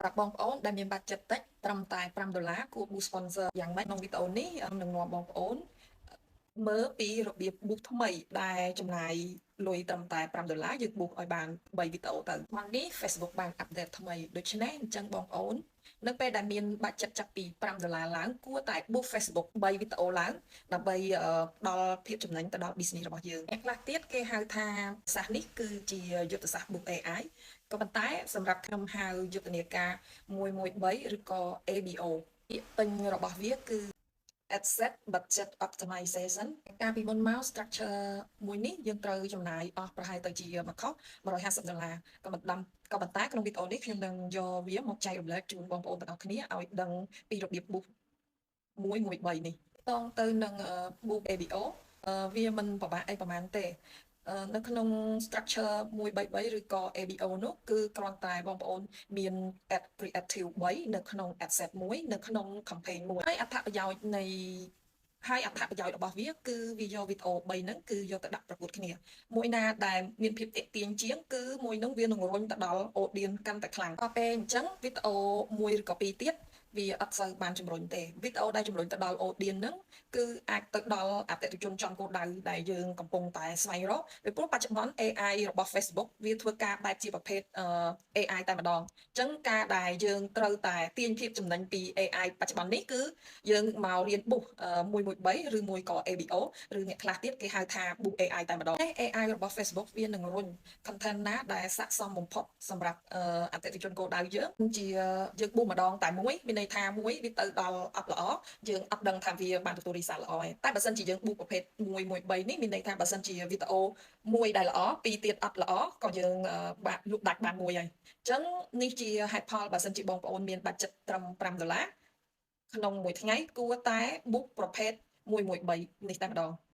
ប្រាប់បងប្អូនដែលមានបាត់ចិត្តតិចត្រឹមតែ$5គួរ boost sponsor យ៉ាងម៉េចក្នុងវីដេអូនេះនឹងនាំបងប្អូនមើលពីរបៀប boost ថ្មីដែលចំណាយលុយត្រឹមតែ$5យើង boost ឲ្យបាន3វីដេអូទៅថ្ងៃនេះ Facebook បានអាប់ដេតថ្មីដូច្នេះអញ្ចឹងបងប្អូននៅពេលដែលមានបាត់ចិត្តចាប់ពី$5ឡើងគួរតែ boost Facebook 3វីដេអូឡើងដើម្បីដល់ភាពចំណេញទៅដល់ business របស់យើងអ្នកខ្លះទៀតគេហៅថាសាសនេះគឺជាយុទ្ធសាស្ត្រ boost AI ក៏ប៉ុន្តែសម្រាប់ខ្ញុំហៅយុទ្ធនាការ113ឬក៏ ABO ពាក្យពេញរបស់វាគឺ Asset Budget Optimization កាលពីមុនមក structure មួយនេះយើងត្រូវចំណាយអស់ប្រហែលទៅជាមកខុស$150ក៏ប៉ុន្តែក្នុងវីដេអូនេះខ្ញុំនឹងយកវាមកចែករំលែកជូនបងប្អូនទាំងអស់គ្នាឲ្យដឹងពីរបៀប boost 113នេះតងទៅនឹង boost ABO វាមិនពិបាកអីប្រហែលទេនៅក្នុង structure 133ឬក៏ ABO នោះគឺគ្រាន់តែបងប្អូនមាន ad creative 3នៅក្នុង asset 1នៅក្នុង campaign 1ហើយអត្ថប្រយោជន៍របស់វាគឺវាយកវីដេអូ3ហ្នឹងគឺយកទៅដាក់ប្រកួតគ្នាមួយណាដែលមានភាពទាក់ទាញជាងគឺមួយហ្នឹងវានឹងរុញទៅដល់ audience កាន់តែខ្លាំងដល់ពេលអញ្ចឹងវីដេអូ1ឬក៏2ទៀតវាអត់សូវបានជំរុញទេវីដេអូដែលជំរុញទៅដល់ audience ហ្នឹងគឺអាចទៅដល់អតិថិជនចំគោលដៅដែលយើងកំពុងតែស្វែងរកពីព្រោះបច្ចុប្បន្ន AI របស់ Facebook វាធ្វើការបែបជាប្រភេទAI តែម្ដងអញ្ចឹងការដែលយើងត្រូវតែទាញភាពចំណេញពី AI បច្ចុប្បន្ននេះគឺយើងមករៀន boost 113ឬមួយក៏ ABO ឬអ្នកខ្លះទៀតគេហៅថា boost AI តែម្ដង AI របស់ Facebook វានឹងរុញ content ណាដែលស័ក្តិសមបំផុតសម្រាប់អតិថិជនគោលដៅយើងជាយើង boost ម្ដងតែមួយមានន័យថាមួយវាទៅដល់អត់ល្អយើងអត់ដឹងថាវាបានទទួល result ល្អទេតែបើសិនជាយើង boost ប្រភេទ113នេះមានន័យថាបើសិនជាវីដេអូមួយដែលល្អពីរទៀតអត់ល្អក៏យើងបានលក់ដាច់បានមួយហើយអញ្ចឹងនេះជាហេតុផលបើសិនជាបងប្អូនមានបាត់ចិត្តត្រឹម$5ក្នុងមួយថ្ងៃគួរតែ book ប្រភេទ113នេះតែម្ដង